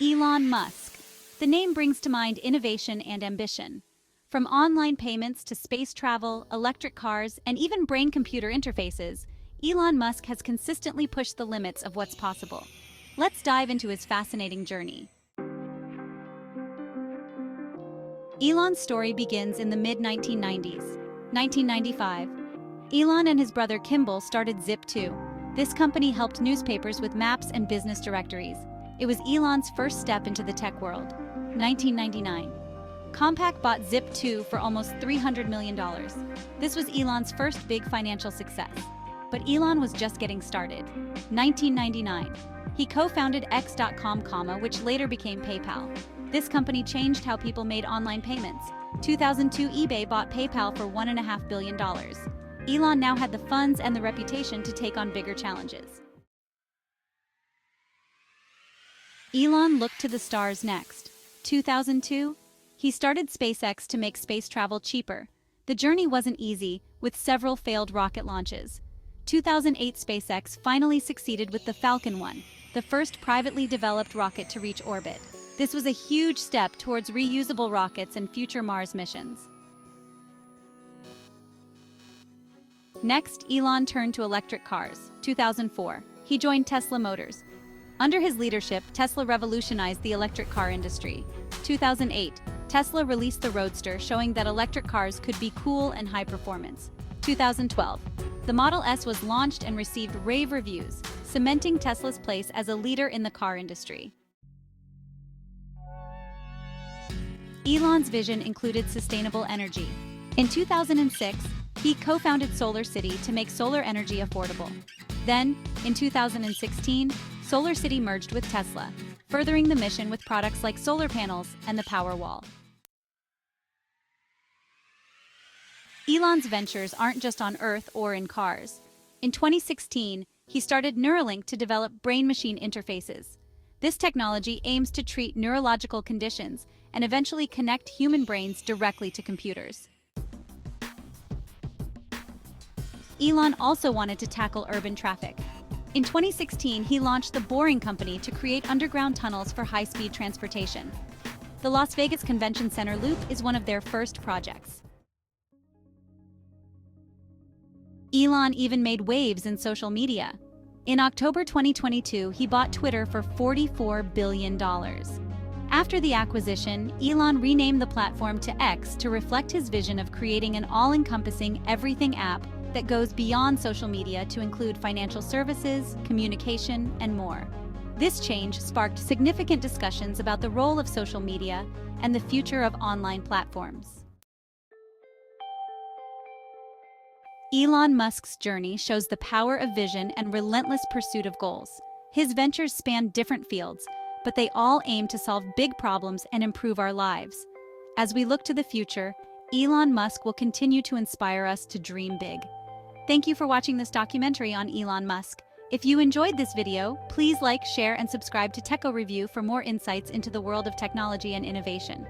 Elon Musk. The name brings to mind innovation and ambition. From online payments to space travel, electric cars, and even brain-computer interfaces, Elon Musk has consistently pushed the limits of what's possible. Let's dive into his fascinating journey. Elon's story begins in the mid-1990s. 1995. Elon and his brother Kimball started Zip2. This company helped newspapers with maps and business directories. It was Elon's first step into the tech world. 1999. Compaq bought Zip2 for almost $300 million. This was Elon's first big financial success. But Elon was just getting started. 1999. He co-founded X.com, which later became PayPal. This company changed how people made online payments. 2002, eBay bought PayPal for $1.5 billion. Elon now had the funds and the reputation to take on bigger challenges. Elon looked to the stars next. 2002, he started SpaceX to make space travel cheaper. The journey wasn't easy, with several failed rocket launches. 2008, SpaceX finally succeeded with the Falcon 1, the first privately developed rocket to reach orbit. This was a huge step towards reusable rockets and future Mars missions. Next, Elon turned to electric cars. 2004, he joined Tesla Motors. Under his leadership, Tesla revolutionized the electric car industry. 2008, Tesla released the Roadster, showing that electric cars could be cool and high performance. 2012, the Model S was launched and received rave reviews, cementing Tesla's place as a leader in the car industry. Elon's vision included sustainable energy. In 2006, he co-founded SolarCity to make solar energy affordable. Then, in 2016, SolarCity merged with Tesla, furthering the mission with products like solar panels and the Powerwall. Elon's ventures aren't just on Earth or in cars. In 2016, he started NeuraLink to develop brain-machine interfaces. This technology aims to treat neurological conditions and eventually connect human brains directly to computers. Elon also wanted to tackle urban traffic. In 2016, he launched the Boring Company to create underground tunnels for high-speed transportation. The Las Vegas Convention Center Loop is one of their first projects. Elon even made waves in social media. In October 2022, he bought Twitter for $44 billion. After the acquisition, Elon renamed the platform to X to reflect his vision of creating an all-encompassing everything app that goes beyond social media to include financial services, communication, and more. This change sparked significant discussions about the role of social media and the future of online platforms. Elon Musk's journey shows the power of vision and relentless pursuit of goals. His ventures span different fields, but they all aim to solve big problems and improve our lives. As we look to the future, Elon Musk will continue to inspire us to dream big. Thank you for watching this documentary on Elon Musk. If you enjoyed this video, please like, share, and subscribe to TechoReview for more insights into the world of technology and innovation.